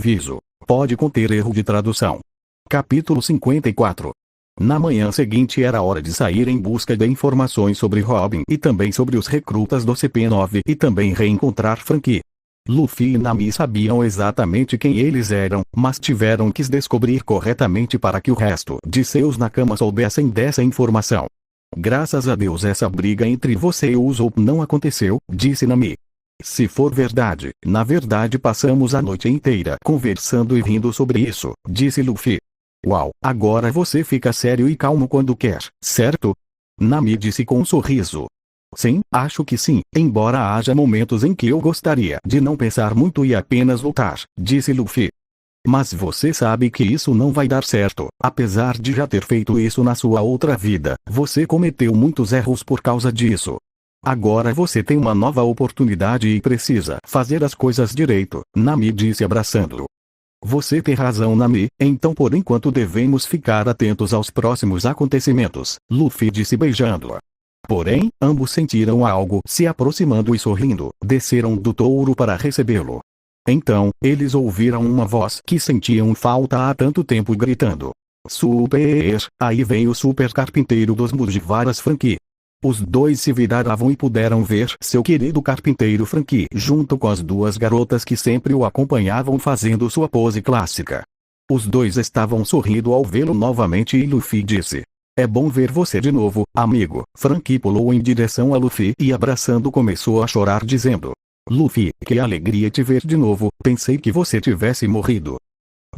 Aviso: pode conter erro de tradução. Capítulo 54. Na manhã seguinte era hora de sair em busca de informações sobre Robin e também sobre os recrutas do CP9 e também reencontrar Franky. Luffy e Nami sabiam exatamente quem eles eram, mas tiveram que descobrir corretamente para que o resto de seus nakamas soubessem dessa informação. Graças a Deus essa briga entre você e o Usopp não aconteceu, disse Nami. Se for verdade, na verdade passamos a noite inteira conversando e rindo sobre isso, disse Luffy. Uau, agora você fica sério e calmo quando quer, certo? Nami disse com um sorriso. Sim, acho que sim, embora haja momentos em que eu gostaria de não pensar muito e apenas lutar, disse Luffy. Mas você sabe que isso não vai dar certo, apesar de já ter feito isso na sua outra vida, você cometeu muitos erros por causa disso. Agora você tem uma nova oportunidade e precisa fazer as coisas direito, Nami disse abraçando-o. Você tem razão, Nami, então por enquanto devemos ficar atentos aos próximos acontecimentos, Luffy disse beijando-a. Porém, ambos sentiram algo se aproximando e sorrindo, desceram do touro para recebê-lo. Então, eles ouviram uma voz que sentiam falta há tanto tempo gritando. Super! Aí veio o super carpinteiro dos Mugiwaras Franky. Os dois se viraram e puderam ver seu querido carpinteiro Franky junto com as duas garotas que sempre o acompanhavam fazendo sua pose clássica. Os dois estavam sorrindo ao vê-lo novamente e Luffy disse: é bom ver você de novo, amigo. Franky pulou em direção a Luffy e abraçando começou a chorar dizendo: Luffy, que alegria te ver de novo, pensei que você tivesse morrido.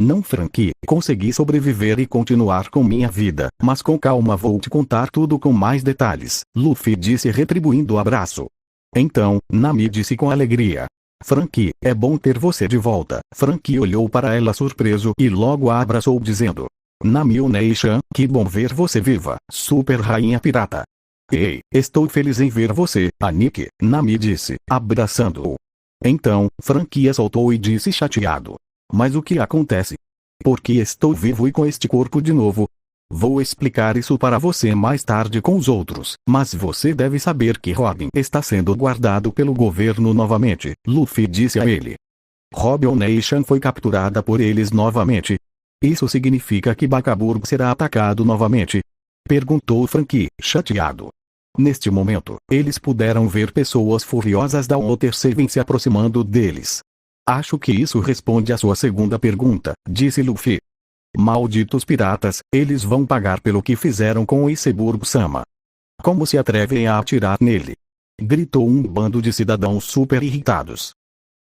Não, Franky, consegui sobreviver e continuar com minha vida, mas com calma vou te contar tudo com mais detalhes, Luffy disse retribuindo o abraço. Então, Nami disse com alegria: Franky, é bom ter você de volta. Franky olhou para ela surpreso e logo a abraçou dizendo: Nami Onei-chan, que bom ver você viva, super rainha pirata. Ei, estou feliz em ver você, Aniki, Nami disse, abraçando-o. Então, Franky soltou e disse chateado: mas o que acontece? Por que estou vivo e com este corpo de novo? Vou explicar isso para você mais tarde com os outros, mas você deve saber que Robin está sendo guardado pelo governo novamente, Luffy disse a ele. Robin Onei-chan foi capturada por eles novamente. Isso significa que Bakaburg será atacado novamente? Perguntou Franky, chateado. Neste momento, eles puderam ver pessoas furiosas da Water 7 se aproximando deles. Acho que isso responde à sua segunda pergunta, disse Luffy. Malditos piratas, eles vão pagar pelo que fizeram com Iceberg-sama. Como se atrevem a atirar nele? Gritou um bando de cidadãos super irritados.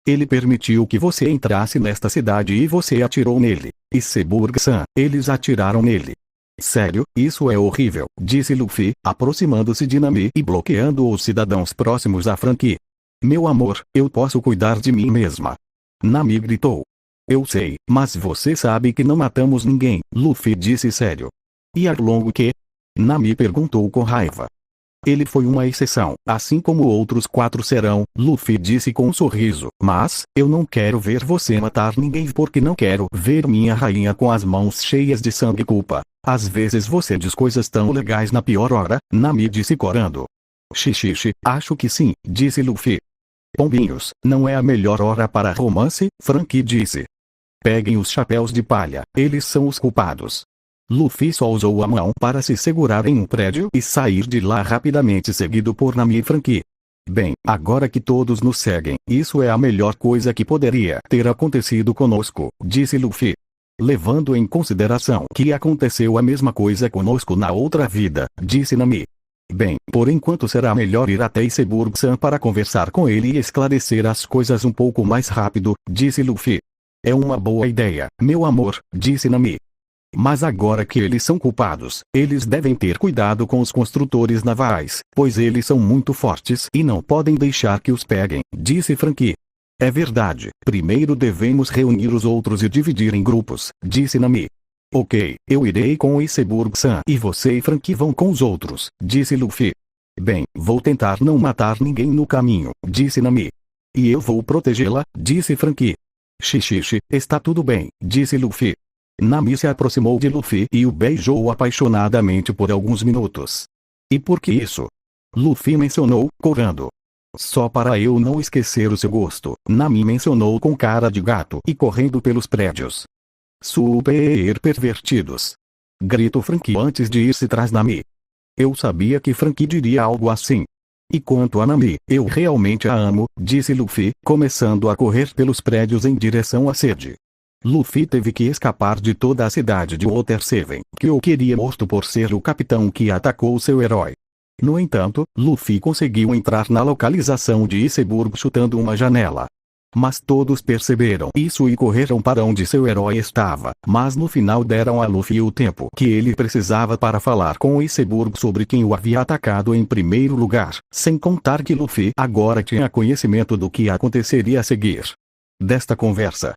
Ele permitiu que você entrasse nesta cidade e você atirou nele. Iceberg-san, eles atiraram nele. Sério, isso é horrível, disse Luffy, aproximando-se de Nami e bloqueando os cidadãos próximos a Franky. Meu amor, eu posso cuidar de mim mesma. Nami gritou. Eu sei, mas você sabe que não matamos ninguém, Luffy disse sério. E Arlong que? Nami perguntou com raiva. Ele foi uma exceção, assim como outros 4 serão, Luffy disse com um sorriso. Mas, eu não quero ver você matar ninguém porque não quero ver minha rainha com as mãos cheias de sangue e culpa. Às vezes você diz coisas tão legais na pior hora, Nami disse corando. Xixixe, acho que sim, disse Luffy. Pombinhos, não é a melhor hora para romance, Franky disse. Peguem os chapéus de palha, eles são os culpados. Luffy só usou a mão para se segurar em um prédio e sair de lá rapidamente seguido por Nami e Franky. Bem, agora que todos nos seguem, isso é a melhor coisa que poderia ter acontecido conosco, disse Luffy. Levando em consideração que aconteceu a mesma coisa conosco na outra vida, disse Nami. Bem, por enquanto será melhor ir até Iceberg-san para conversar com ele e esclarecer as coisas um pouco mais rápido, disse Luffy. É uma boa ideia, meu amor, disse Nami. Mas agora que eles são culpados, eles devem ter cuidado com os construtores navais, pois eles são muito fortes e não podem deixar que os peguem, disse Franky. É verdade, primeiro devemos reunir os outros e dividir em grupos, disse Nami. Ok, eu irei com Iceberg-san e você e Franky vão com os outros, disse Luffy. Bem, vou tentar não matar ninguém no caminho, disse Nami. E eu vou protegê-la, disse Franky. Xixixe, está tudo bem, disse Luffy. Nami se aproximou de Luffy e o beijou apaixonadamente por alguns minutos. E por que isso? Luffy mencionou, corando. Só para eu não esquecer o seu gosto, Nami mencionou com cara de gato e correndo pelos prédios. Super pervertidos! Gritou Franky antes de ir-se tras Nami. Eu sabia que Franky diria algo assim. E quanto a Nami, eu realmente a amo, disse Luffy, começando a correr pelos prédios em direção à sede. Luffy teve que escapar de toda a cidade de Water 7, que o queria morto por ser o capitão que atacou seu herói. No entanto, Luffy conseguiu entrar na localização de Iceberg chutando uma janela. Mas todos perceberam isso e correram para onde seu herói estava, mas no final deram a Luffy o tempo que ele precisava para falar com Iceberg sobre quem o havia atacado em primeiro lugar, sem contar que Luffy agora tinha conhecimento do que aconteceria a seguir desta conversa.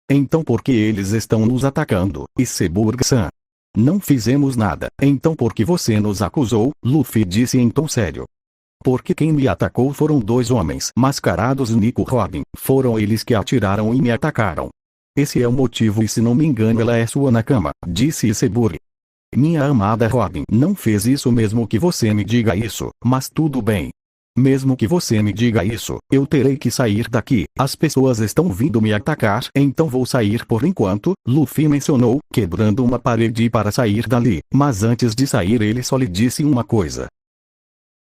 Então por que eles estão nos atacando, Iceberg-san? Não fizemos nada, então por que você nos acusou? Luffy disse em tom sério. Porque quem me atacou foram dois homens mascarados Nico e Robin, foram eles que atiraram e me atacaram. Esse é o motivo e se não me engano ela é sua Nakama, disse Iceberg. Minha amada Robin não fez isso mesmo que você me diga isso, mas tudo bem. Mesmo que você me diga isso, eu terei que sair daqui, as pessoas estão vindo me atacar, então vou sair por enquanto, Luffy mencionou, quebrando uma parede para sair dali, mas antes de sair ele só lhe disse uma coisa.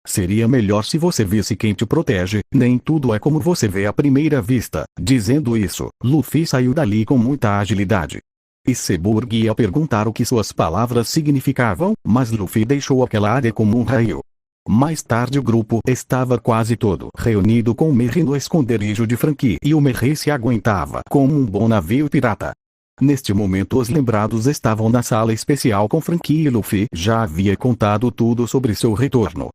Seria melhor se você visse quem te protege, nem tudo é como você vê à primeira vista. Dizendo isso, Luffy saiu dali com muita agilidade. Iceberg ia perguntar o que suas palavras significavam, mas Luffy deixou aquela área como um raio. Mais tarde o grupo estava quase todo reunido com Merry no esconderijo de Franky e o Merry se aguentava como um bom navio pirata. Neste momento os lembrados estavam na sala especial com Franky e Luffy já havia contado tudo sobre seu retorno.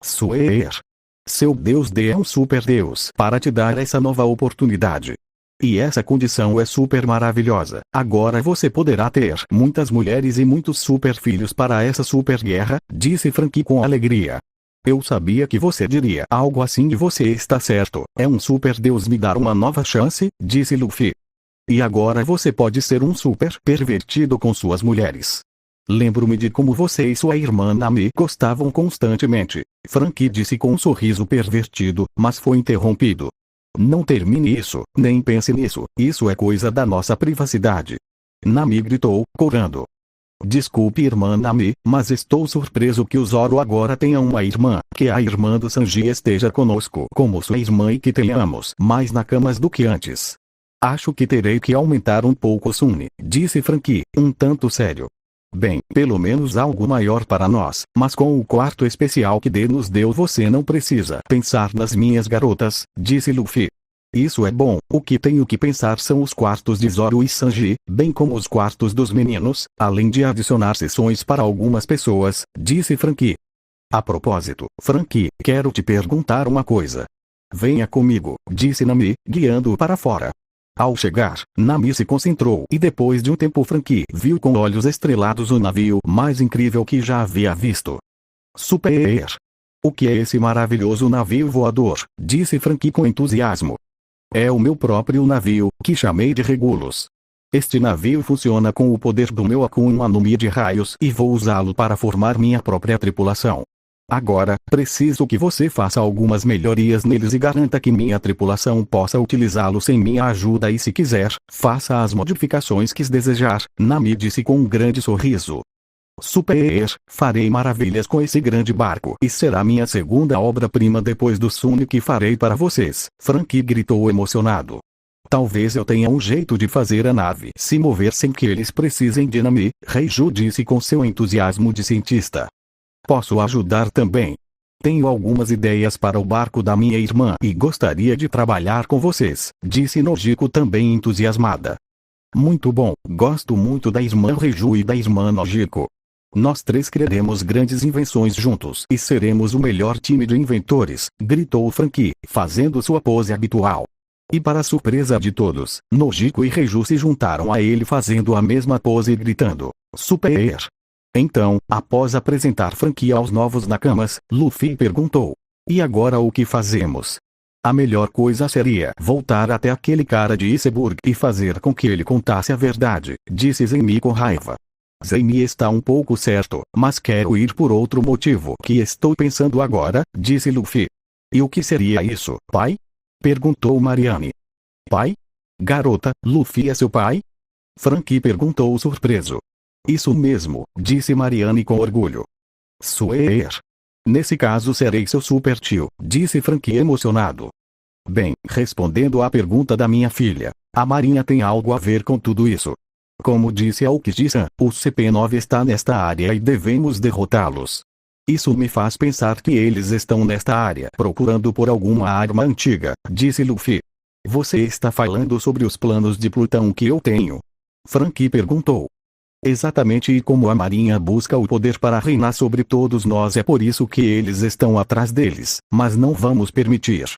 Suer. Seu Deus D é um super Deus para te dar essa nova oportunidade. E essa condição é super maravilhosa. Agora você poderá ter muitas mulheres e muitos super filhos para essa super guerra, disse Franky com alegria. Eu sabia que você diria algo assim e você está certo. É um super Deus me dar uma nova chance, disse Luffy. E agora você pode ser um super pervertido com suas mulheres. Lembro-me de como você e sua irmã Nami gostavam constantemente. Franky disse com um sorriso pervertido, mas foi interrompido. Não termine isso, nem pense nisso, isso é coisa da nossa privacidade. Nami gritou, corando. Desculpe irmã Nami, mas estou surpreso que o Zoro agora tenha uma irmã, que a irmã do Sanji esteja conosco como sua irmã e que tenhamos mais Nakamas do que antes. Acho que terei que aumentar um pouco o Sunny, disse Franky, um tanto sério. Bem, pelo menos algo maior para nós, mas com o quarto especial que D nos deu você não precisa pensar nas minhas garotas, disse Luffy. Isso é bom, o que tenho que pensar são os quartos de Zoro e Sanji, bem como os quartos dos meninos, além de adicionar sessões para algumas pessoas, disse Franky. A propósito, Franky, quero te perguntar uma coisa. Venha comigo, disse Nami, guiando-o para fora. Ao chegar, Nami se concentrou e depois de um tempo Franky viu com olhos estrelados o navio mais incrível que já havia visto. Super! O que é esse maravilhoso navio voador? Disse Franky com entusiasmo. É o meu próprio navio, que chamei de Regulus. Este navio funciona com o poder do meu Akuma no Mi de raios e vou usá-lo para formar minha própria tripulação. Agora, preciso que você faça algumas melhorias neles e garanta que minha tripulação possa utilizá-lo sem minha ajuda e se quiser, faça as modificações que desejar, Nami disse com um grande sorriso. Super! Farei maravilhas com esse grande barco e será minha segunda obra-prima depois do Sunny que farei para vocês, Franky gritou emocionado. Talvez eu tenha um jeito de fazer a nave se mover sem que eles precisem de Nami, Reiju disse com seu entusiasmo de cientista. Posso ajudar também. Tenho algumas ideias para o barco da minha irmã e gostaria de trabalhar com vocês, disse Nojiko também entusiasmada. Muito bom, gosto muito da irmã Reiju e da irmã Nojiko. Nós três criaremos grandes invenções juntos e seremos o melhor time de inventores, gritou Franky, fazendo sua pose habitual. E para surpresa de todos, Nojiko e Reiju se juntaram a ele fazendo a mesma pose e gritando, Super! Então, após apresentar Franky aos novos Nakamas, Luffy perguntou, e agora o que fazemos? A melhor coisa seria voltar até aquele cara de Iceberg e fazer com que ele contasse a verdade, disse Zenmi com raiva. Zenmi está um pouco certo, mas quero ir por outro motivo que estou pensando agora, disse Luffy. E o que seria isso, pai? Perguntou Mariane. Pai? Garota, Luffy é seu pai? Franky perguntou surpreso. Isso mesmo, disse Mariane com orgulho. Suer. Nesse caso serei seu super tio, disse Franky emocionado. Bem, respondendo à pergunta da minha filha, a Marinha tem algo a ver com tudo isso. Como disse Aokiji-san, o CP9 está nesta área e devemos derrotá-los. Isso me faz pensar que eles estão nesta área procurando por alguma arma antiga, disse Luffy. Você está falando sobre os planos de Plutão que eu tenho? Franky perguntou. Exatamente, e como a Marinha busca o poder para reinar sobre todos nós, é por isso que eles estão atrás deles, mas não vamos permitir.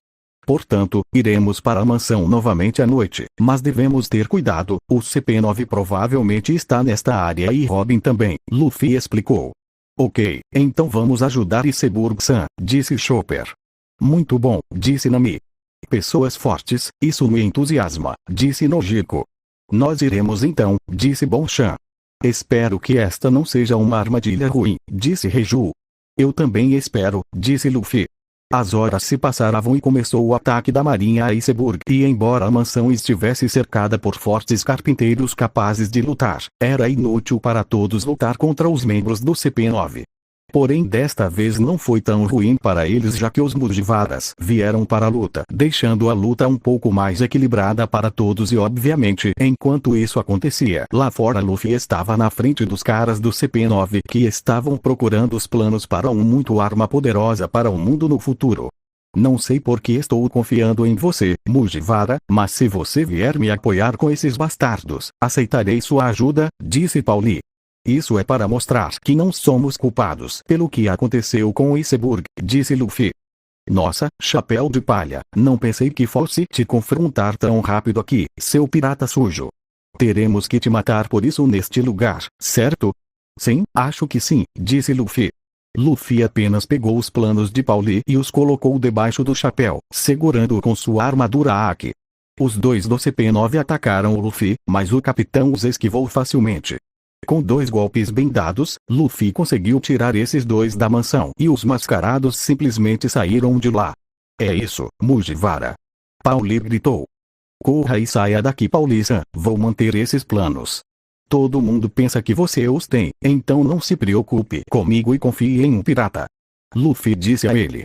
Portanto, iremos para a mansão novamente à noite, mas devemos ter cuidado, o CP9 provavelmente está nesta área e Robin também, Luffy explicou. Ok, então vamos ajudar Iceberg-san, disse Chopper. Muito bom, disse Nami. Pessoas fortes, isso me entusiasma, disse Nojiko. Nós iremos então, disse Bonchan. Espero que esta não seja uma armadilha ruim, disse Reiju. Eu também espero, disse Luffy. As horas se passaram e começou o ataque da marinha a Iceberg, e embora a mansão estivesse cercada por fortes carpinteiros capazes de lutar, era inútil para todos lutar contra os membros do CP9. Porém desta vez não foi tão ruim para eles, já que os Mugiwaras vieram para a luta, deixando a luta um pouco mais equilibrada para todos e obviamente, enquanto isso acontecia, lá fora Luffy estava na frente dos caras do CP9 que estavam procurando os planos para muito arma poderosa para o mundo no futuro. Não sei por que estou confiando em você, Mugiwara, mas se você vier me apoiar com esses bastardos, aceitarei sua ajuda, disse Pauli. Isso é para mostrar que não somos culpados pelo que aconteceu com Iceberg, disse Luffy. Nossa, chapéu de palha, não pensei que fosse te confrontar tão rápido aqui, seu pirata sujo. Teremos que te matar por isso neste lugar, certo? Sim, acho que sim, disse Luffy. Luffy apenas pegou os planos de Pauli e os colocou debaixo do chapéu, segurando-o com sua armadura Aki. Os dois do CP9 atacaram o Luffy, mas o capitão os esquivou facilmente. Com 2 golpes bem dados, Luffy conseguiu tirar esses dois da mansão e os mascarados simplesmente saíram de lá. É isso, Mugiwara. Pauli gritou. Corra e saia daqui, Pauli-san, vou manter esses planos. Todo mundo pensa que você os tem, então não se preocupe comigo e confie em um pirata. Luffy disse a ele.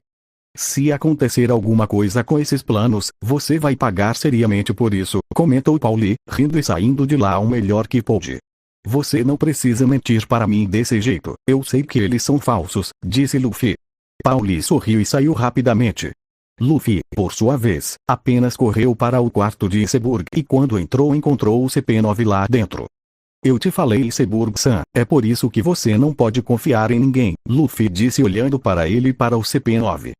Se acontecer alguma coisa com esses planos, você vai pagar seriamente por isso, comentou Pauli, rindo e saindo de lá o melhor que pôde. Você não precisa mentir para mim desse jeito, eu sei que eles são falsos, disse Luffy. Pauli sorriu e saiu rapidamente. Luffy, por sua vez, apenas correu para o quarto de Iceberg e quando entrou encontrou o CP9 lá dentro. Eu te falei, Iceberg-san, é por isso que você não pode confiar em ninguém, Luffy disse olhando para ele e para o CP9.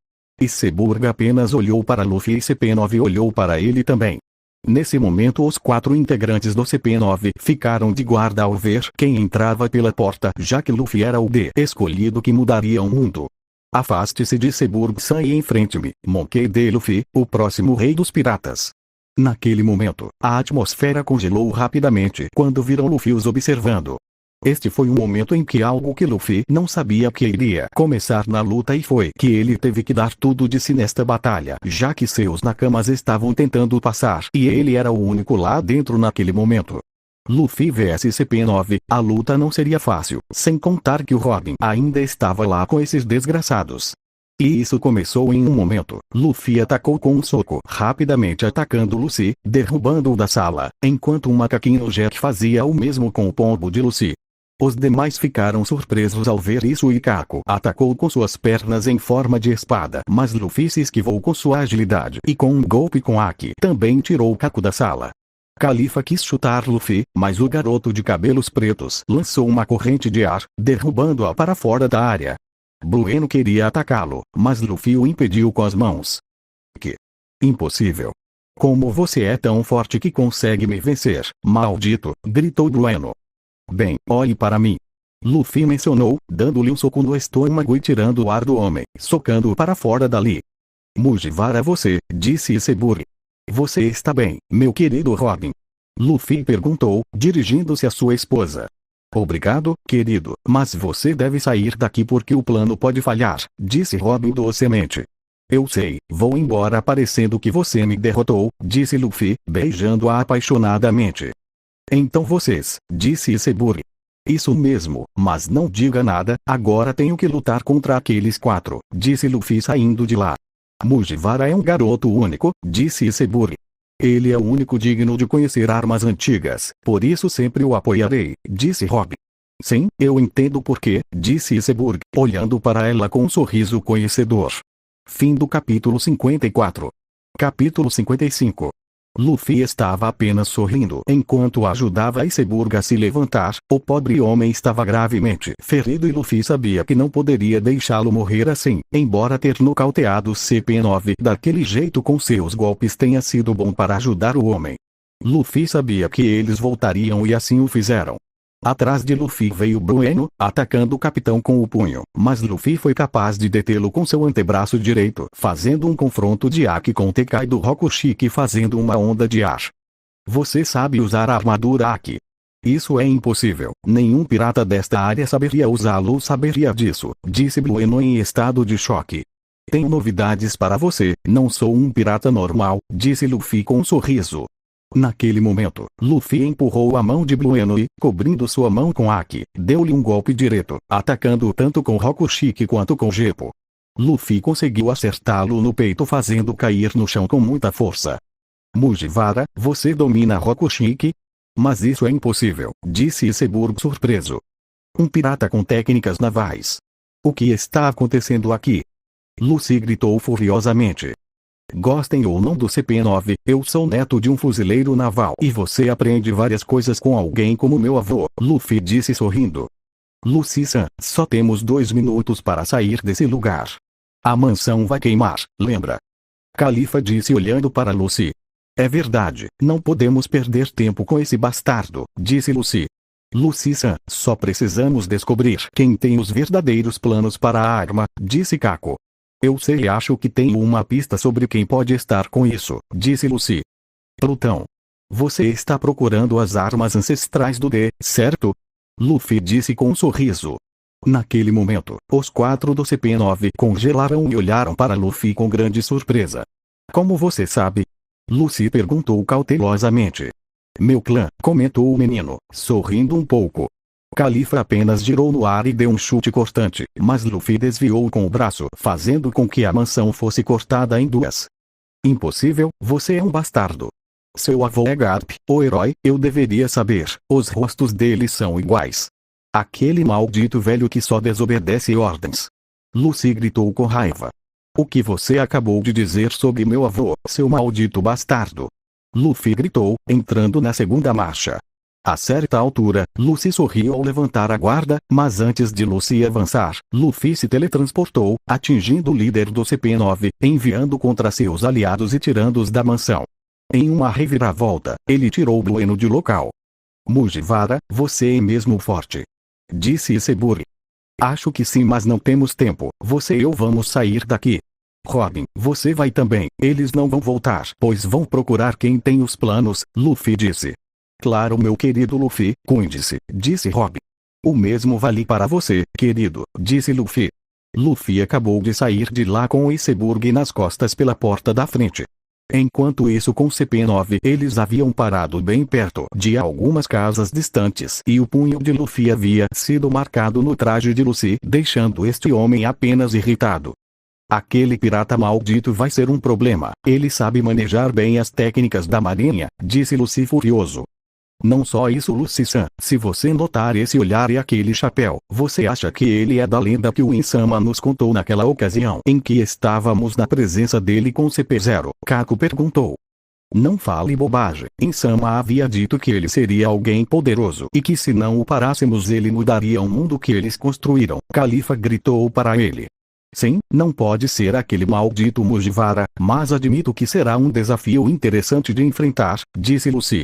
Iceberg apenas olhou para Luffy e CP9 olhou para ele também. Nesse momento os 4 integrantes do CP9 ficaram de guarda ao ver quem entrava pela porta, já que Luffy era o escolhido que mudaria o mundo. Afaste-se de Iceberg-san e enfrente-me, Monkey D. Luffy, o próximo rei dos piratas. Naquele momento, a atmosfera congelou rapidamente quando viram Luffy os observando. Este foi um momento em que algo que Luffy não sabia que iria começar na luta e foi que ele teve que dar tudo de si nesta batalha, já que seus nakamas estavam tentando passar e ele era o único lá dentro naquele momento. Luffy vs CP9, a luta não seria fácil, sem contar que o Robin ainda estava lá com esses desgraçados. E isso começou em um momento. Luffy atacou com um soco, rapidamente atacando Lucy, derrubando-o da sala, enquanto um macaquinho Jack fazia o mesmo com o pombo de Lucy. Os demais ficaram surpresos ao ver isso e Kako atacou com suas pernas em forma de espada, mas Luffy se esquivou com sua agilidade e com um golpe com Aki também tirou Kako da sala. Califa quis chutar Luffy, mas o garoto de cabelos pretos lançou uma corrente de ar, derrubando-a para fora da área. Blueno queria atacá-lo, mas Luffy o impediu com as mãos. Que? Impossível. Como você é tão forte que consegue me vencer, maldito, gritou Blueno. Bem, olhe para mim. Luffy mencionou, dando-lhe um soco no estômago e tirando o ar do homem, socando-o para fora dali. Mugiwara você, disse Iceberg. Você está bem, meu querido Robin? Luffy perguntou, dirigindo-se à sua esposa. Obrigado, querido, mas você deve sair daqui porque o plano pode falhar, disse Robin docemente. Eu sei, vou embora parecendo que você me derrotou, disse Luffy, beijando-a apaixonadamente. Então vocês, disse Iceberg. Isso mesmo, mas não diga nada, agora tenho que lutar contra aqueles 4, disse Luffy saindo de lá. Mugiwara é um garoto único, disse Iceberg. Ele é o único digno de conhecer armas antigas, por isso sempre o apoiarei, disse Robin. Sim, eu entendo porquê, disse Iceberg, olhando para ela com um sorriso conhecedor. Fim do capítulo 54. Capítulo 55. Luffy estava apenas sorrindo enquanto ajudava Iceberg a se levantar. O pobre homem estava gravemente ferido e Luffy sabia que não poderia deixá-lo morrer assim, embora ter nocauteado CP9 daquele jeito com seus golpes tenha sido bom para ajudar o homem. Luffy sabia que eles voltariam e assim o fizeram. Atrás de Luffy veio Brueno, atacando o capitão com o punho, mas Luffy foi capaz de detê-lo com seu antebraço direito, fazendo um confronto de Aki com Tekai do Rokushiki fazendo uma onda de ar. Você sabe usar a armadura Aki? Isso é impossível, nenhum pirata desta área saberia usá-lo ou saberia disso, disse Brueno em estado de choque. Tenho novidades para você, não sou um pirata normal, disse Luffy com um sorriso. Naquele momento, Luffy empurrou a mão de Brueno e, cobrindo sua mão com Aki, deu-lhe um golpe direto, atacando-o tanto com Rokushiki quanto com Geppo. Luffy conseguiu acertá-lo no peito fazendo cair no chão com muita força. Mugiwara, você domina Rokushiki? Mas isso é impossível, disse Iceberg surpreso. Um pirata com técnicas navais. O que está acontecendo aqui? Luffy gritou furiosamente. Gostem ou não do CP9, eu sou neto de um fuzileiro naval e você aprende várias coisas com alguém como meu avô, Luffy disse sorrindo. Luffy-san, só temos 2 minutos para sair desse lugar. A mansão vai queimar, lembra? Califa disse olhando para Luffy. É verdade, não podemos perder tempo com esse bastardo, disse Luffy. Luffy-san, só precisamos descobrir quem tem os verdadeiros planos para a arma, disse Kako. Eu sei e acho que tenho uma pista sobre quem pode estar com isso, disse Luffy. Plutão. Você está procurando as armas ancestrais do D, certo? Luffy disse com um sorriso. Naquele momento, os 4 do CP9 congelaram e olharam para Luffy com grande surpresa. Como você sabe? Luffy perguntou cautelosamente. Meu clã, comentou o menino, sorrindo um pouco. Califa apenas girou no ar e deu um chute cortante, mas Luffy desviou com o braço, fazendo com que a mansão fosse cortada em 2. Impossível, você é um bastardo. Seu avô é Garp, o herói, eu deveria saber, os rostos deles são iguais. Aquele maldito velho que só desobedece ordens. Luffy gritou com raiva. O que você acabou de dizer sobre meu avô, seu maldito bastardo? Luffy gritou, entrando na segunda marcha. A certa altura, Luffy sorriu ao levantar a guarda, mas antes de Luffy avançar, Luffy se teletransportou, atingindo o líder do CP9, enviando contra seus aliados e tirando-os da mansão. Em uma reviravolta, ele tirou Brueno de local. Mugiwara, você é mesmo forte. Disse Iceberg. Acho que sim, mas não temos tempo, você e eu vamos sair daqui. Robin, você vai também, eles não vão voltar, pois vão procurar quem tem os planos, Luffy disse. Claro, meu querido Luffy, cuide-se, disse Robin. O mesmo vale para você, querido, disse Luffy. Luffy acabou de sair de lá com o Iceberg nas costas pela porta da frente. Enquanto isso com CP9 eles haviam parado bem perto de algumas casas distantes e o punho de Luffy havia sido marcado no traje de Luffy, deixando este homem apenas irritado. Aquele pirata maldito vai ser um problema, ele sabe manejar bem as técnicas da marinha, disse Luffy furioso. Não só isso, Luffy-san, se você notar esse olhar e aquele chapéu, você acha que ele é da lenda que o Insama nos contou naquela ocasião em que estávamos na presença dele com CP0? Kako perguntou. Não fale bobagem, Insama havia dito que ele seria alguém poderoso e que se não o parássemos ele mudaria o mundo que eles construíram, Califa gritou para ele. Sim, não pode ser aquele maldito Mugiwara, mas admito que será um desafio interessante de enfrentar, disse Luffy.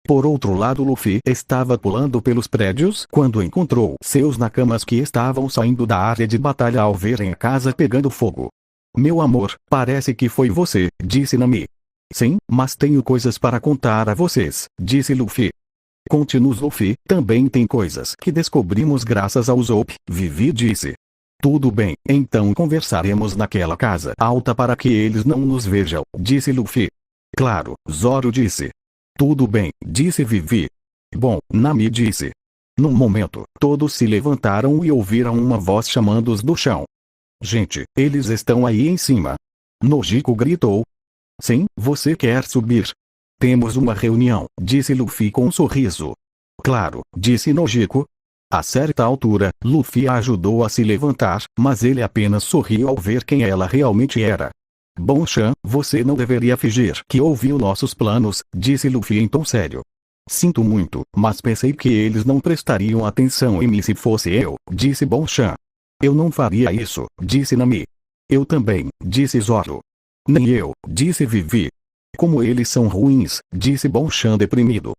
Por outro lado, Luffy estava pulando pelos prédios quando encontrou seus nakamas que estavam saindo da área de batalha ao verem a casa pegando fogo. Meu amor, parece que foi você, disse Nami. Sim, mas tenho coisas para contar a vocês, disse Luffy. Conte-nos, Luffy, também tem coisas que descobrimos graças ao Zope, Vivi disse. Tudo bem, então conversaremos naquela casa alta para que eles não nos vejam, disse Luffy. Claro, Zoro disse. Tudo bem, disse Vivi. Bom, Nami disse. Num momento, todos se levantaram e ouviram uma voz chamando-os do chão. Gente, eles estão aí em cima. Nojiko gritou. Sim, você quer subir? Temos uma reunião, disse Luffy com um sorriso. Claro, disse Nojiko. A certa altura, Luffy a ajudou a se levantar, mas ele apenas sorriu ao ver quem ela realmente era. Bonchan, você não deveria fingir que ouviu nossos planos, disse Luffy em tom sério. Sinto muito, mas pensei que eles não prestariam atenção em mim se fosse eu, disse Bonchan. Eu não faria isso, disse Nami. Eu também, disse Zoro. Nem eu, disse Vivi. Como eles são ruins, disse Bonchan deprimido.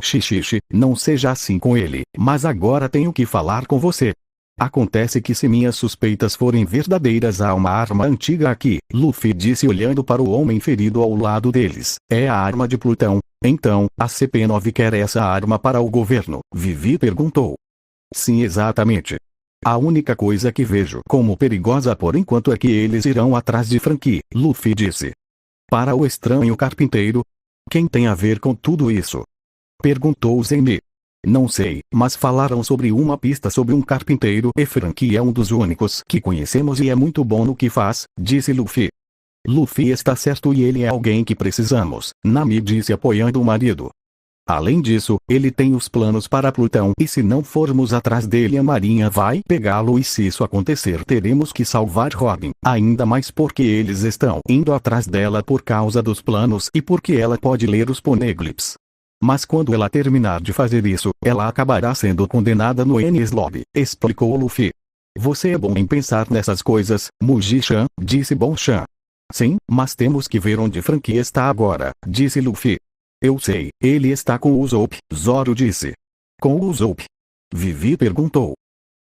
Xixixe, não seja assim com ele, mas agora tenho que falar com você. Acontece que se minhas suspeitas forem verdadeiras há uma arma antiga aqui, Luffy disse olhando para o homem ferido ao lado deles. É a arma de Plutão. Então, a CP9 quer essa arma para o governo? Vivi perguntou. Sim, exatamente. A única coisa que vejo como perigosa por enquanto é que eles irão atrás de Franky, Luffy disse. Para o estranho carpinteiro? Quem tem a ver com tudo isso? Perguntou Zeni. Não sei, mas falaram sobre uma pista sobre um carpinteiro e Franky é um dos únicos que conhecemos e é muito bom no que faz, disse Luffy. Luffy está certo e ele é alguém que precisamos, Nami disse apoiando o marido. Além disso, ele tem os planos para Plutão e se não formos atrás dele a marinha vai pegá-lo e se isso acontecer teremos que salvar Robin, ainda mais porque eles estão indo atrás dela por causa dos planos e porque ela pode ler os poneglyphs. Mas quando ela terminar de fazer isso, ela acabará sendo condenada no Enies Lobby, explicou Luffy. Você é bom em pensar nessas coisas, Muji-chan, disse Bonchan. Sim, mas temos que ver onde Franky está agora, disse Luffy. Eu sei, ele está com o Usopp, Zoro disse. Com o Usopp? Vivi perguntou.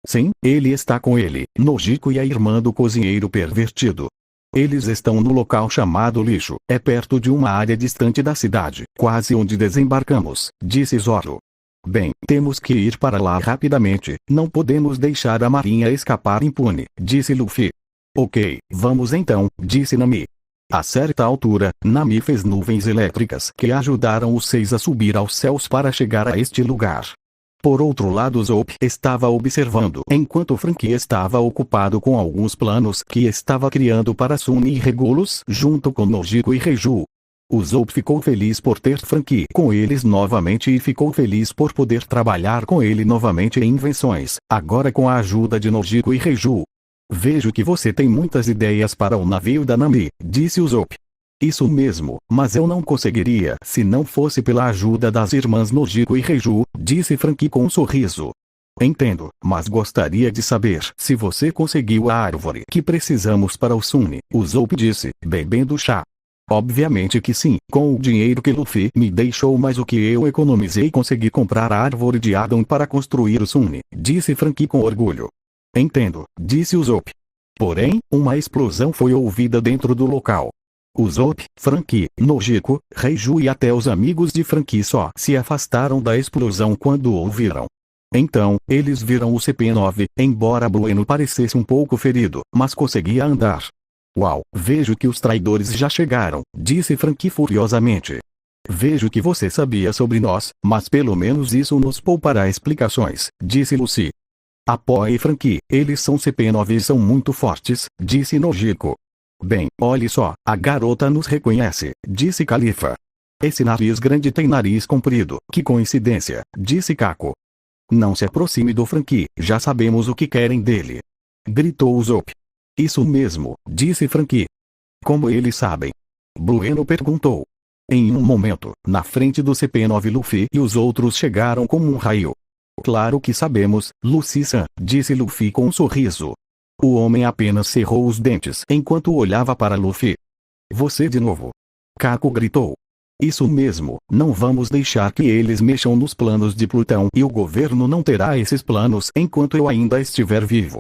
Sim, ele está com ele, Nojiko e a irmã do cozinheiro pervertido. Eles estão no local chamado lixo, é perto de uma área distante da cidade, quase onde desembarcamos, disse Zoro. Bem, temos que ir para lá rapidamente, não podemos deixar a marinha escapar impune, disse Luffy. Ok, vamos então, disse Nami. A certa altura, Nami fez nuvens elétricas que ajudaram os seis a subir aos céus para chegar a este lugar. Por outro lado, Zop estava observando enquanto Franky estava ocupado com alguns planos que estava criando para Sunny e Regulus junto com Nojiko e Reiju. O Zop ficou feliz por ter Franky com eles novamente e ficou feliz por poder trabalhar com ele novamente em invenções, agora com a ajuda de Nojiko e Reiju. Vejo que você tem muitas ideias para o navio da Nami, disse o Zop. Isso mesmo, mas eu não conseguiria se não fosse pela ajuda das irmãs Nojiko e Reiju, disse Franky com um sorriso. Entendo, mas gostaria de saber se você conseguiu a árvore que precisamos para o Sunny, o Zop disse, bebendo chá. Obviamente que sim, com o dinheiro que Luffy me deixou mais o que eu economizei consegui comprar a árvore de Adam para construir o Sunny, disse Franky com orgulho. Entendo, disse o Zop. Porém, uma explosão foi ouvida dentro do local. O Zop, Franky, Nojiko, Reiju e até os amigos de Franky só se afastaram da explosão quando ouviram. Então, eles viram o CP9, embora Blueno parecesse um pouco ferido, mas conseguia andar. Uau, vejo que os traidores já chegaram, disse Franky furiosamente. Vejo que você sabia sobre nós, mas pelo menos isso nos poupará explicações, disse Lucy. Apoie Franky, eles são CP9 e são muito fortes, disse Nojiko. Bem, olhe só, a garota nos reconhece, disse Califa. Esse nariz grande tem nariz comprido, que coincidência, disse Kako. Não se aproxime do Franky, já sabemos o que querem dele. Gritou o Zop. Isso mesmo, disse Franky. Como eles sabem? Blueno perguntou. Em um momento, na frente do CP9 Luffy e os outros chegaram como um raio. Claro que sabemos, Lucy-san, disse Luffy com um sorriso. O homem apenas cerrou os dentes enquanto olhava para Luffy. Você de novo. Kako gritou. Isso mesmo, não vamos deixar que eles mexam nos planos de Plutão e o governo não terá esses planos enquanto eu ainda estiver vivo.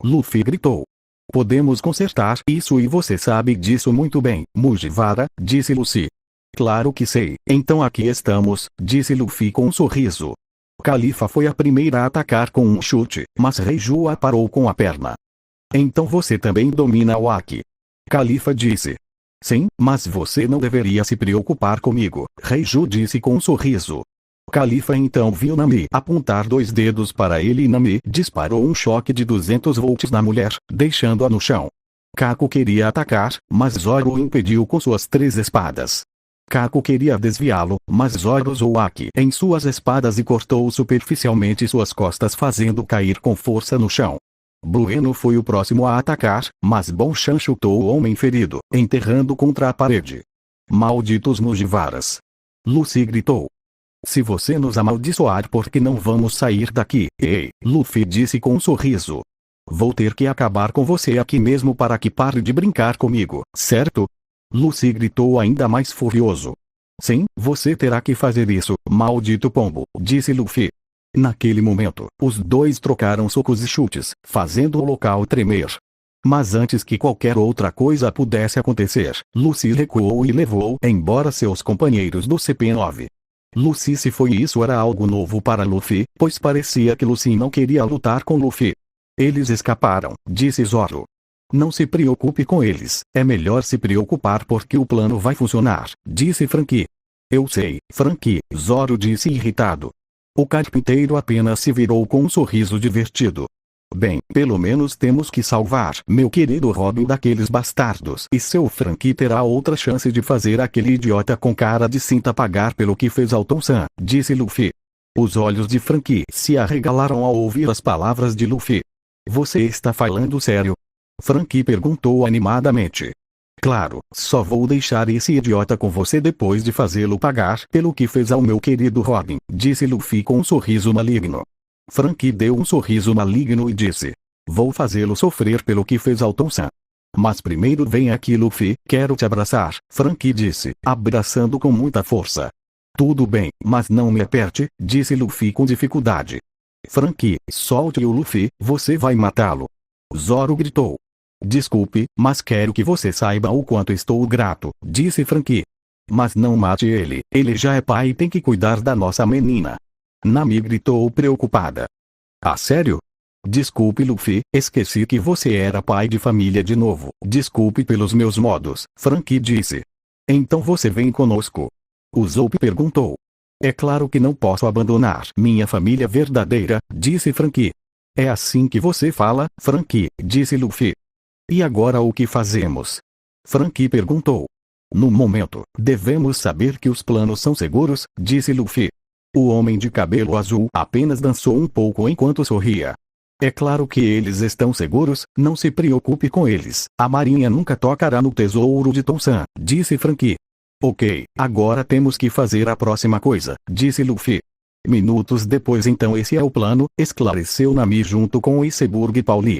Luffy gritou. Podemos consertar isso e você sabe disso muito bem, Mugiwara, disse Lucy. Claro que sei, então aqui estamos, disse Luffy com um sorriso. Califa foi a primeira a atacar com um chute, mas Reiju a parou com a perna. Então você também domina o Aki. Califa disse. Sim, mas você não deveria se preocupar comigo, Reiju disse com um sorriso. Califa então viu Nami apontar 2 dedos para ele e Nami disparou um choque de 200 volts na mulher, deixando-a no chão. Kako queria atacar, mas Zoro o impediu com suas 3 espadas. Kako queria desviá-lo, mas Zoro usou Aki em suas espadas e cortou superficialmente suas costas, fazendo cair com força no chão. Blueno foi o próximo a atacar, mas Bonchan chutou o homem ferido, enterrando contra a parede. Malditos Mugiwaras! Luffy gritou. Se você nos amaldiçoar, por que não vamos sair daqui? Ei, Luffy disse com um sorriso. Vou ter que acabar com você aqui mesmo para que pare de brincar comigo, certo? Luffy gritou ainda mais furioso. Sim, você terá que fazer isso, maldito pombo, disse Luffy. Naquele momento, os dois trocaram socos e chutes, fazendo o local tremer. Mas antes que qualquer outra coisa pudesse acontecer, Luffy recuou e levou embora seus companheiros do CP9. Luffy se foi. Isso era algo novo para Luffy, pois parecia que Luffy não queria lutar com Luffy. Eles escaparam, disse Zoro. Não se preocupe com eles, é melhor se preocupar porque o plano vai funcionar, disse Franky. Eu sei, Franky, Zoro disse irritado. O carpinteiro apenas se virou com um sorriso divertido. Bem, pelo menos temos que salvar meu querido Robin daqueles bastardos. E seu Franky terá outra chance de fazer aquele idiota com cara de cinta pagar pelo que fez ao Tom-san, disse Luffy. Os olhos de Franky se arregalaram ao ouvir as palavras de Luffy. Você está falando sério? Franky perguntou animadamente. Claro, só vou deixar esse idiota com você depois de fazê-lo pagar pelo que fez ao meu querido Robin, disse Luffy com um sorriso maligno. Franky deu um sorriso maligno e disse. Vou fazê-lo sofrer pelo que fez ao Tom-san. Mas primeiro vem aqui Luffy, quero te abraçar, Franky disse, abraçando com muita força. Tudo bem, mas não me aperte, disse Luffy com dificuldade. Franky, solte o Luffy, você vai matá-lo. Zoro gritou. Desculpe, mas quero que você saiba o quanto estou grato, disse Franky. Mas não mate ele já é pai e tem que cuidar da nossa menina. Nami gritou preocupada. Ah, sério? Desculpe Luffy, esqueci que você era pai de família de novo. Desculpe pelos meus modos, Franky disse. Então você vem conosco? Usopp perguntou. É claro que não posso abandonar minha família verdadeira, disse Franky. É assim que você fala, Franky, disse Luffy. E agora o que fazemos? Franky perguntou. No momento, devemos saber que os planos são seguros, disse Luffy. O homem de cabelo azul apenas dançou um pouco enquanto sorria. É claro que eles estão seguros, não se preocupe com eles. A marinha nunca tocará no tesouro de Tom-san, disse Franky. Ok, agora temos que fazer a próxima coisa, disse Luffy. Minutos depois então esse é o plano, esclareceu Nami junto com Iceberg e Pauli.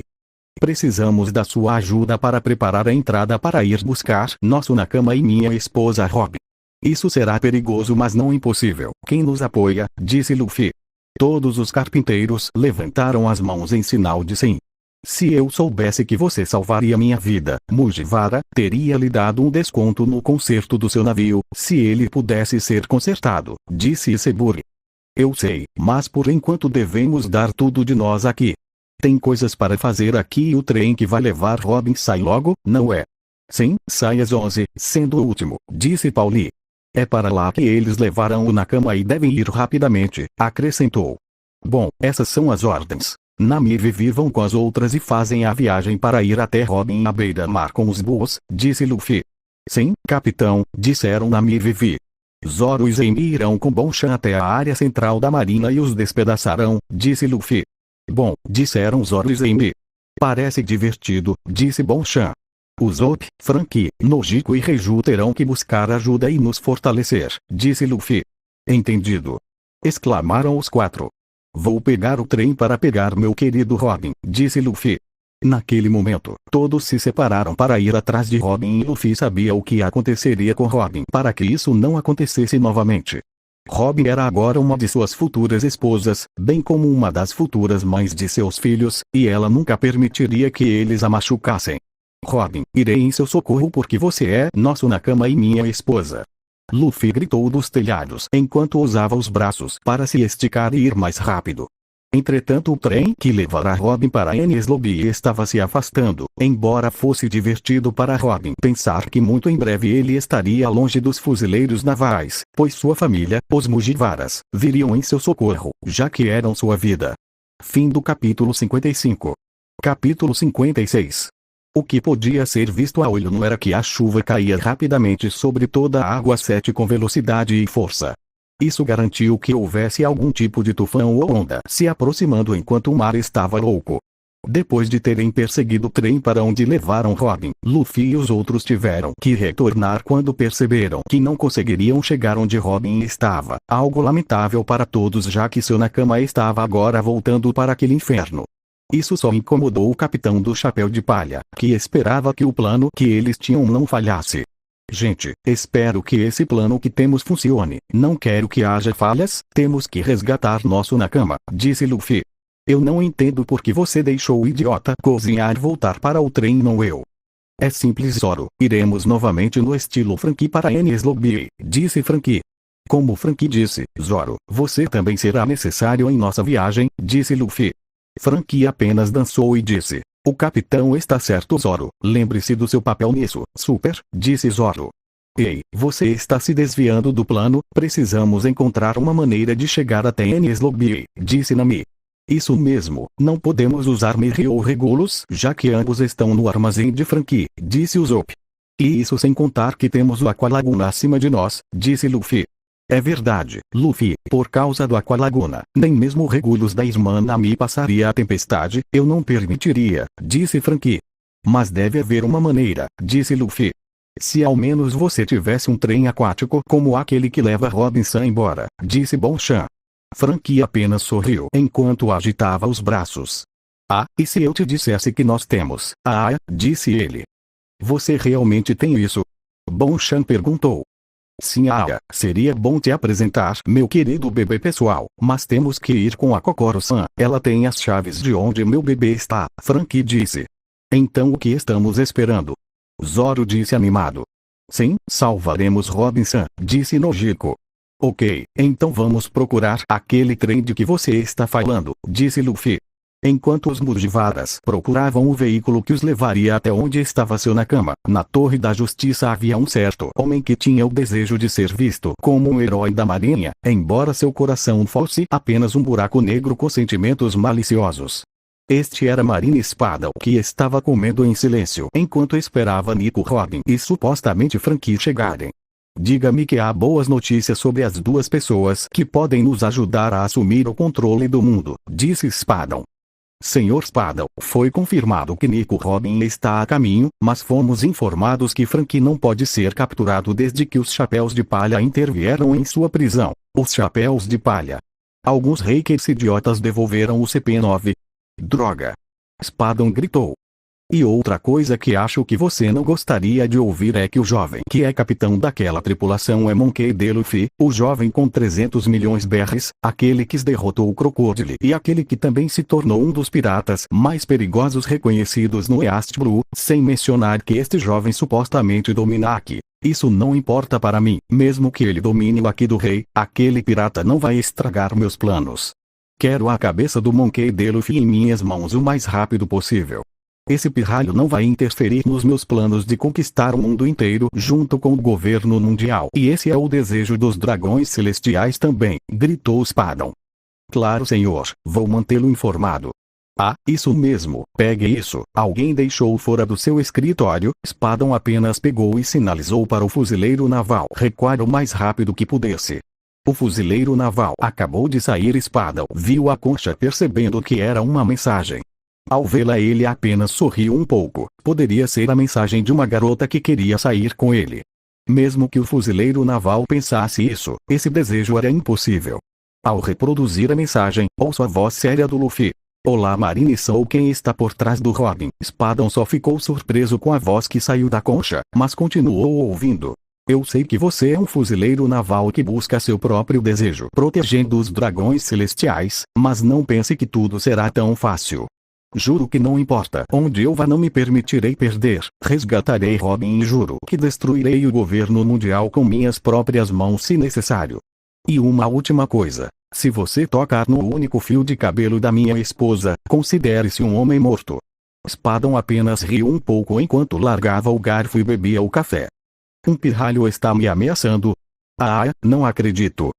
Precisamos da sua ajuda para preparar a entrada para ir buscar nosso Nakama e minha esposa Robin. Isso será perigoso mas não impossível. Quem nos apoia, disse Luffy. Todos os carpinteiros levantaram as mãos em sinal de sim. Se eu soubesse que você salvaria minha vida, Mugiwara, teria lhe dado um desconto no conserto do seu navio, se ele pudesse ser consertado, disse Iceberg. Eu sei, mas por enquanto devemos dar tudo de nós aqui. Tem coisas para fazer aqui e o trem que vai levar Robin sai logo, não é? Sim, sai às 11, sendo o último, disse Pauli. É para lá que eles levarão o Nakama e devem ir rapidamente, acrescentou. Bom, essas são as ordens. Nami e Vivi vão com as outras e fazem a viagem para ir até Robin à beira-mar com os bois, disse Luffy. Sim, capitão, disseram Nami e Vivi. Zoro e Zemi irão com Bonchan até a área central da marina e os despedaçarão, disse Luffy. Bom, disseram Zoro e Zemi. Parece divertido, disse Bonchan. Usopp, Franky, Nojiko e Reiju terão que buscar ajuda e nos fortalecer, disse Luffy. Entendido. Exclamaram os 4. Vou pegar o trem para pegar meu querido Robin, disse Luffy. Naquele momento, todos se separaram para ir atrás de Robin e Luffy sabia o que aconteceria com Robin para que isso não acontecesse novamente. Robin era agora uma de suas futuras esposas, bem como uma das futuras mães de seus filhos, e ela nunca permitiria que eles a machucassem. Robin, irei em seu socorro porque você é nosso Nakama e minha esposa. Luffy gritou dos telhados enquanto usava os braços para se esticar e ir mais rápido. Entretanto, o trem que levará Robin para Enies Lobby estava se afastando, embora fosse divertido para Robin pensar que muito em breve ele estaria longe dos fuzileiros navais, pois sua família, os Mugiwaras, viriam em seu socorro, já que eram sua vida. Fim do capítulo 55. Capítulo 56. O que podia ser visto a olho nu era que a chuva caía rapidamente sobre toda a água 7 com velocidade e força. Isso garantiu que houvesse algum tipo de tufão ou onda se aproximando enquanto o mar estava louco. Depois de terem perseguido o trem para onde levaram Robin, Luffy e os outros tiveram que retornar quando perceberam que não conseguiriam chegar onde Robin estava, algo lamentável para todos já que seu Nakama estava agora voltando para aquele inferno. Isso só incomodou o capitão do Chapéu de Palha, que esperava que o plano que eles tinham não falhasse. Gente, espero que esse plano que temos funcione. Não quero que haja falhas, temos que resgatar nosso Nakama, disse Luffy. Eu não entendo por que você deixou o idiota cozinhar voltar para o trem não eu. É simples Zoro, iremos novamente no estilo Franky para Enies Lobby, disse Franky. Como Franky disse, Zoro, você também será necessário em nossa viagem, disse Luffy. Franky apenas dançou e disse. O capitão está certo Zoro, lembre-se do seu papel nisso, super, disse Zoro. Ei, você está se desviando do plano, precisamos encontrar uma maneira de chegar até Enies Lobby, disse Nami. Isso mesmo, não podemos usar Merry ou Regulus já que ambos estão no armazém de Franky, disse Usopp. E isso sem contar que temos o Aqualaguna acima de nós, disse Luffy. É verdade, Luffy, por causa do Aqualaguna, nem mesmo o Regulus da irmã Nami passaria a tempestade, eu não permitiria, disse Franky. Mas deve haver uma maneira, disse Luffy. Se ao menos você tivesse um trem aquático como aquele que leva Robinson embora, disse Bonchan. Franky apenas sorriu enquanto agitava os braços. Ah, e se eu te dissesse que nós temos? Ah, disse ele. Você realmente tem isso? Bonchan perguntou. Sim, seria bom te apresentar, meu querido bebê pessoal, mas temos que ir com a Kokoro-san, ela tem as chaves de onde meu bebê está, Franky disse. Então o que estamos esperando? Zoro disse animado. Sim, salvaremos Robinson, disse Nojiko. Ok, então vamos procurar aquele trem de que você está falando, disse Luffy. Enquanto os Mugiwaras procuravam o veículo que os levaria até onde estava seu Nakama, na Torre da Justiça havia um certo homem que tinha o desejo de ser visto como um herói da marinha, embora seu coração fosse apenas um buraco negro com sentimentos maliciosos. Este era Marine Espada, que estava comendo em silêncio enquanto esperava Nico Robin e supostamente Franky chegarem. Diga-me que há boas notícias sobre as duas pessoas que podem nos ajudar a assumir o controle do mundo, disse Spadon. Senhor Spadon, foi confirmado que Nico Robin está a caminho, mas fomos informados que Franky não pode ser capturado desde que os Chapéus de Palha intervieram em sua prisão. Os Chapéus de Palha. Alguns hackers idiotas devolveram o CP9. Droga! Spadon gritou. E outra coisa que acho que você não gostaria de ouvir é que o jovem que é capitão daquela tripulação é Monkey D. Luffy, o jovem com 300 milhões berries, aquele que derrotou o Crocodile e aquele que também se tornou um dos piratas mais perigosos reconhecidos no East Blue, sem mencionar que este jovem supostamente domina aqui. Isso não importa para mim, mesmo que ele domine o Aqui do Rei, aquele pirata não vai estragar meus planos. Quero a cabeça do Monkey D. Luffy em minhas mãos o mais rápido possível. Esse pirralho não vai interferir nos meus planos de conquistar o mundo inteiro junto com o governo mundial. E esse é o desejo dos dragões celestiais também, gritou Spadon. Claro senhor, vou mantê-lo informado. Ah, isso mesmo, pegue isso. Alguém deixou fora do seu escritório. Spadon apenas pegou e sinalizou para o fuzileiro naval recuar o mais rápido que pudesse. O fuzileiro naval acabou de sair. Spadon viu a concha percebendo que era uma mensagem. Ao vê-la ele apenas sorriu um pouco, poderia ser a mensagem de uma garota que queria sair com ele. Mesmo que o fuzileiro naval pensasse isso, esse desejo era impossível. Ao reproduzir a mensagem, ouço a voz séria do Luffy. Olá Marine, sou quem está por trás do Robin. Spadon só ficou surpreso com a voz que saiu da concha, mas continuou ouvindo. Eu sei que você é um fuzileiro naval que busca seu próprio desejo, protegendo os dragões celestiais, mas não pense que tudo será tão fácil. Juro que não importa onde eu vá não me permitirei perder, resgatarei Robin e juro que destruirei o governo mundial com minhas próprias mãos se necessário. E uma última coisa, Se você tocar no único fio de cabelo da minha esposa, considere-se um homem morto. Spadon apenas riu um pouco enquanto largava o garfo e bebia o café. Um pirralho está me ameaçando? Ah, não acredito.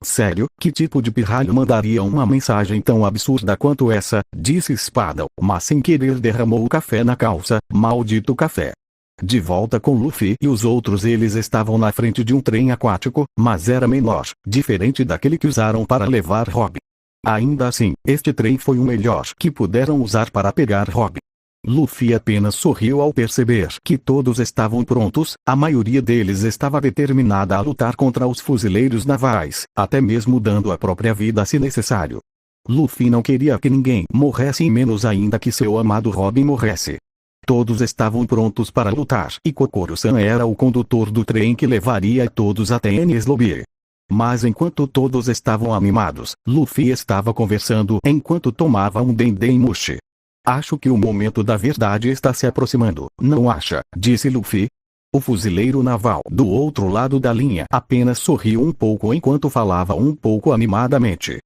Sério, que tipo de pirralho mandaria uma mensagem tão absurda quanto essa? Disse Spadon, mas sem querer derramou o café na calça. Maldito café. De volta com Luffy e os outros, eles estavam na frente de um trem aquático, mas era menor, diferente daquele que usaram para levar Robin. Ainda assim, este trem foi o melhor que puderam usar para pegar Robin. Luffy apenas sorriu ao perceber que todos estavam prontos, a maioria deles estava determinada a lutar contra os fuzileiros navais, até mesmo dando a própria vida se necessário. Luffy não queria que ninguém morresse e menos ainda que seu amado Robin morresse. Todos estavam prontos para lutar e Kokoro-san era o condutor do trem que levaria todos até Enies Lobby. Mas enquanto todos estavam animados, Luffy estava conversando enquanto tomava um Dendemushi. Acho que o momento da verdade está se aproximando, não acha? Disse Luffy. O fuzileiro naval do outro lado da linha apenas sorriu um pouco enquanto falava um pouco animadamente.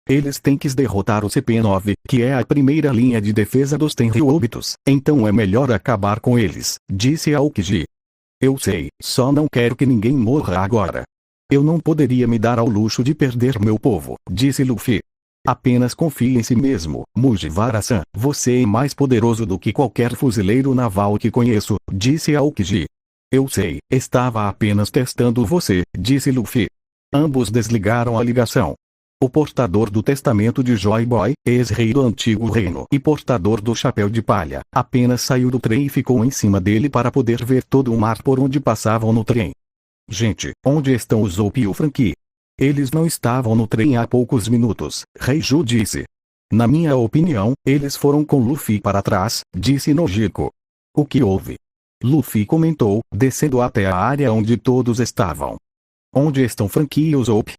Eles têm que derrotar o CP-9, que é a primeira linha de defesa dos Tenryubitos, então é melhor acabar com eles, disse Aokiji. Eu sei, só não quero que ninguém morra agora. Eu não poderia me dar ao luxo de perder meu povo, disse Luffy. Apenas confie em si mesmo, Mugiwara-san, você é mais poderoso do que qualquer fuzileiro naval que conheço, disse Aokiji. Eu sei, estava apenas testando você, disse Luffy. Ambos desligaram a ligação. O portador do testamento de Joy Boy, ex-rei do antigo reino e portador do chapéu de palha, apenas saiu do trem e ficou em cima dele para poder ver todo o mar por onde passavam no trem. Gente, onde estão o Zope e o Franky? Eles não estavam no trem há poucos minutos, Reiju disse. Na minha opinião, eles foram com Luffy para trás, disse Nojiko. O que houve? Luffy comentou, descendo até a área onde todos estavam. Onde estão Franky e o Zope?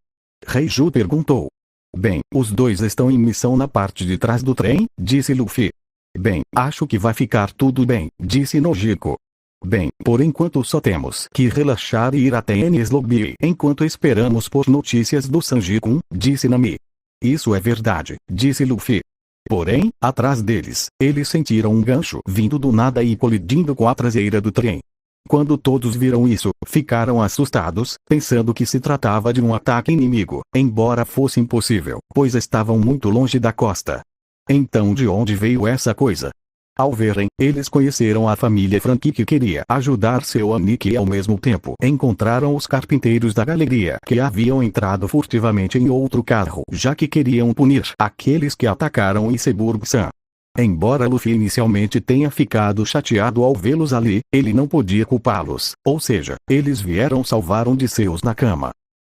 Reiju perguntou. Bem, os dois estão em missão na parte de trás do trem, disse Luffy. Bem, acho que vai ficar tudo bem, disse Nojiko. Bem, por enquanto só temos que relaxar e ir até Enies Lobby enquanto esperamos por notícias do Sanji-kun, disse Nami. Isso é verdade, disse Luffy. Porém, atrás deles, eles sentiram um gancho vindo do nada e colidindo com a traseira do trem. Quando todos viram isso, ficaram assustados, pensando que se tratava de um ataque inimigo, embora fosse impossível, pois estavam muito longe da costa. Então de onde veio essa coisa? Ao verem, eles conheceram a família Franky que queria ajudar seu amigo e ao mesmo tempo encontraram os carpinteiros da galeria que haviam entrado furtivamente em outro carro já que queriam punir aqueles que atacaram Iceberg-san. Embora Luffy inicialmente tenha ficado chateado ao vê-los ali, ele não podia culpá-los, ou seja, eles vieram salvar um de seus Nakama.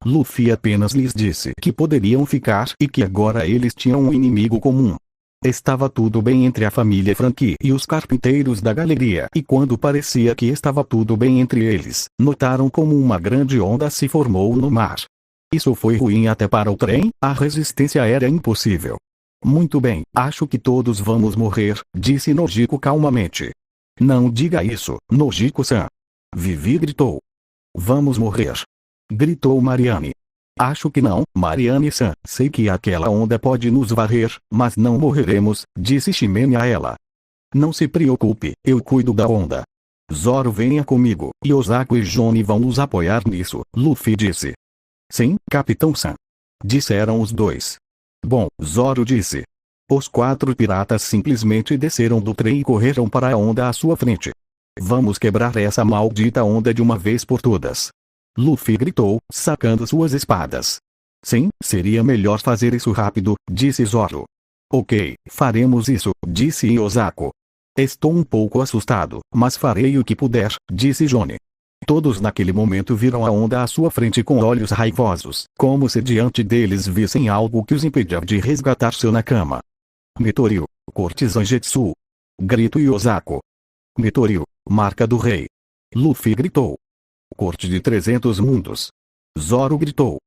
Luffy apenas lhes disse que poderiam ficar e que agora eles tinham um inimigo comum. Estava tudo bem entre a família Franky e os carpinteiros da galeria e quando parecia que estava tudo bem entre eles, notaram como uma grande onda se formou no mar. Isso foi ruim até para o trem, a resistência era impossível. Muito bem, acho que todos vamos morrer, disse Nojiko calmamente. Não diga isso, Nojiko-san. Vivi gritou. Vamos morrer. Gritou Mariane. Acho que não, Mariane-san, sei que aquela onda pode nos varrer, mas não morreremos, disse Shimene a ela. Não se preocupe, eu cuido da onda. Zoro venha comigo, e Osako e Johnny vão nos apoiar nisso, Luffy disse. Sim, Capitão-san. Disseram os dois. Bom, Zoro disse. Os 4 piratas simplesmente desceram do trem e correram para a onda à sua frente. Vamos quebrar essa maldita onda de uma vez por todas. Luffy gritou, sacando suas espadas. Sim, seria melhor fazer isso rápido, disse Zoro. Ok, faremos isso, disse Osako. Estou um pouco assustado, mas farei o que puder, disse Johnny. Todos naquele momento viram a onda à sua frente com olhos raivosos, como se diante deles vissem algo que os impedia de resgatar seu Nakama. Mitoryu, Cortizan Jetsu. Grito e Osako. Mitoryu, marca do rei. Luffy gritou. Corte de 300 mundos. Zoro gritou.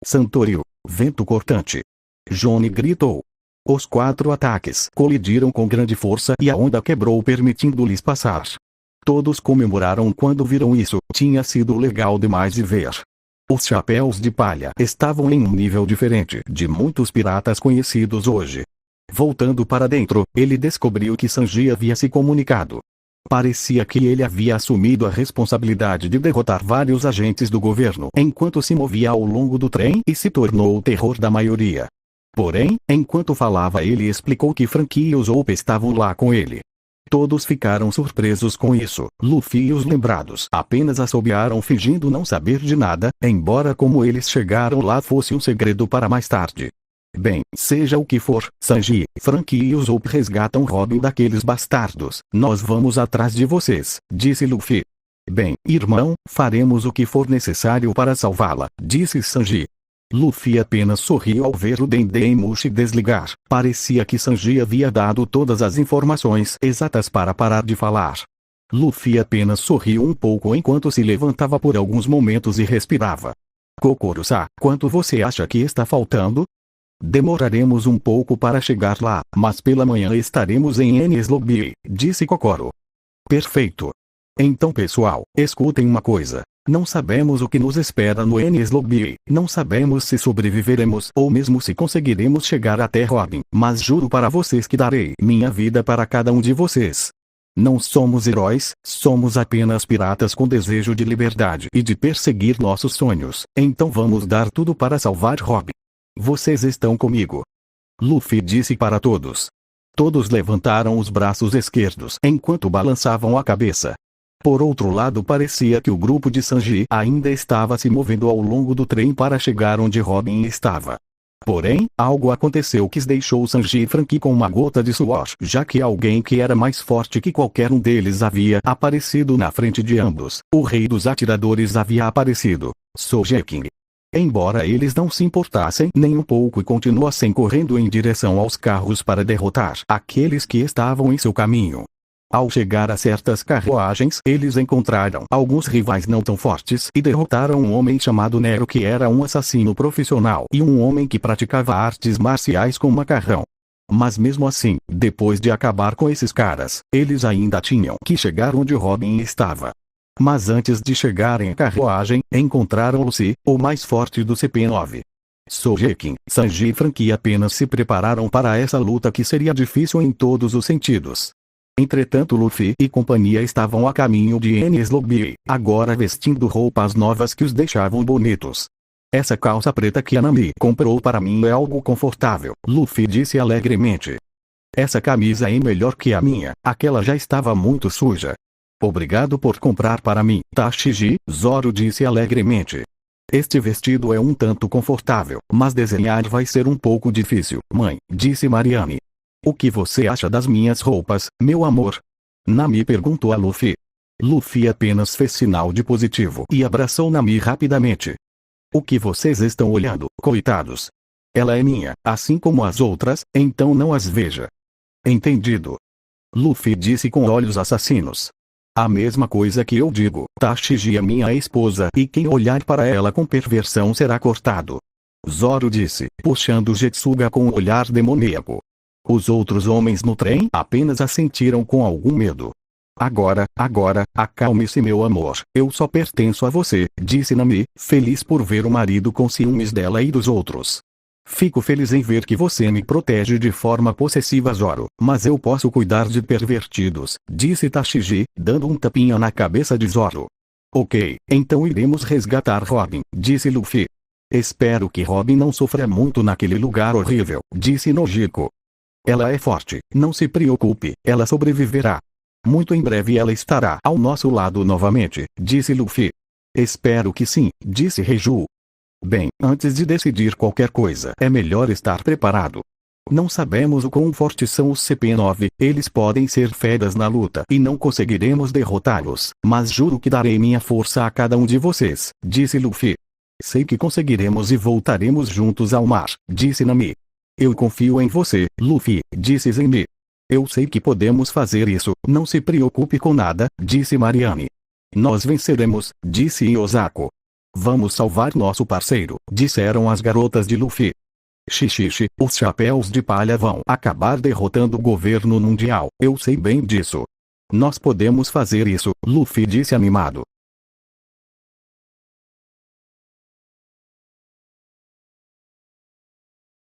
Santoryu, vento cortante. Johnny gritou. Os 4 ataques colidiram com grande força e a onda quebrou permitindo-lhes passar. Todos comemoraram quando viram isso, tinha sido legal demais de ver. Os chapéus de palha estavam em um nível diferente de muitos piratas conhecidos hoje. Voltando para dentro, ele descobriu que Sanji havia se comunicado. Parecia que ele havia assumido a responsabilidade de derrotar vários agentes do governo enquanto se movia ao longo do trem e se tornou o terror da maioria. Porém, enquanto falava ele explicou que Franky e Usopp estavam lá com ele. Todos ficaram surpresos com isso. Luffy e os lembrados apenas assobiaram fingindo não saber de nada, embora como eles chegaram lá fosse um segredo para mais tarde. Bem, seja o que for, Sanji, Franky e Usopp resgatam Robin daqueles bastardos. Nós vamos atrás de vocês, disse Luffy. Bem, irmão, faremos o que for necessário para salvá-la, disse Sanji. Luffy apenas sorriu ao ver o Dendemushi desligar. Parecia que Sanji havia dado todas as informações exatas para parar de falar. Luffy apenas sorriu um pouco enquanto se levantava por alguns momentos e respirava. Kokoro-san, quanto você acha que está faltando? Demoraremos um pouco para chegar lá, mas pela manhã estaremos em Enies Lobby, disse Kokoro. Perfeito. Então pessoal, escutem uma coisa. Não sabemos o que nos espera no Enies Lobby, não sabemos se sobreviveremos ou mesmo se conseguiremos chegar até Robin, mas juro para vocês que darei minha vida para cada um de vocês. Não somos heróis, somos apenas piratas com desejo de liberdade e de perseguir nossos sonhos, então vamos dar tudo para salvar Robin. Vocês estão comigo. Luffy disse para todos. Todos levantaram os braços esquerdos enquanto balançavam a cabeça. Por outro lado parecia que o grupo de Sanji ainda estava se movendo ao longo do trem para chegar onde Robin estava. Porém, algo aconteceu que deixou Sanji e Franky com uma gota de suor, já que alguém que era mais forte que qualquer um deles havia aparecido na frente de ambos. O rei dos atiradores havia aparecido, Sogeking. Embora eles não se importassem nem um pouco e continuassem correndo em direção aos carros para derrotar aqueles que estavam em seu caminho. Ao chegar a certas carruagens, eles encontraram alguns rivais não tão fortes e derrotaram um homem chamado Nero que era um assassino profissional e um homem que praticava artes marciais com macarrão. Mas mesmo assim, depois de acabar com esses caras, eles ainda tinham que chegar onde Robin estava. Mas antes de chegarem à carruagem, encontraram Lucy, o mais forte do CP9. Sogeking, Sanji e Franky apenas se prepararam para essa luta que seria difícil em todos os sentidos. Entretanto Luffy e companhia estavam a caminho de Enies Lobby, agora vestindo roupas novas que os deixavam bonitos. Essa calça preta que a Nami comprou para mim é algo confortável, Luffy disse alegremente. Essa camisa é melhor que a minha, aquela já estava muito suja. Obrigado por comprar para mim, Tashigi, Zoro disse alegremente. Este vestido é um tanto confortável, mas desenhar vai ser um pouco difícil, mãe, disse Mariane. O que você acha das minhas roupas, meu amor? Nami perguntou a Luffy. Luffy apenas fez sinal de positivo e abraçou Nami rapidamente. O que vocês estão olhando, coitados? Ela é minha, assim como as outras, então não as veja. Entendido. Luffy disse com olhos assassinos. A mesma coisa que eu digo, Tashigi é minha esposa e quem olhar para ela com perversão será cortado. Zoro disse, puxando Jetsuga com um olhar demoníaco. Os outros homens no trem apenas assentiram com algum medo. Agora, acalme-se meu amor, eu só pertenço a você, disse Nami, feliz por ver o marido com ciúmes dela e dos outros. Fico feliz em ver que você me protege de forma possessiva Zoro, mas eu posso cuidar de pervertidos, disse Tashigi, dando um tapinha na cabeça de Zoro. Ok, então iremos resgatar Robin, disse Luffy. Espero que Robin não sofra muito naquele lugar horrível, disse Nojiko. Ela é forte, não se preocupe, ela sobreviverá. Muito em breve ela estará ao nosso lado novamente, disse Luffy. Espero que sim, disse Reiju. Bem, antes de decidir qualquer coisa é melhor estar preparado. Não sabemos o quão fortes são os CP9, eles podem ser feras na luta e não conseguiremos derrotá-los, mas juro que darei minha força a cada um de vocês, disse Luffy. Sei que conseguiremos e voltaremos juntos ao mar, disse Nami. Eu confio em você, Luffy, disse Zenny. Eu sei que podemos fazer isso, não se preocupe com nada, disse Mariane. Nós venceremos, disse Yosako. Vamos salvar nosso parceiro, disseram as garotas de Luffy. Xixixe, os chapéus de palha vão acabar derrotando o governo mundial, eu sei bem disso. Nós podemos fazer isso, Luffy disse animado.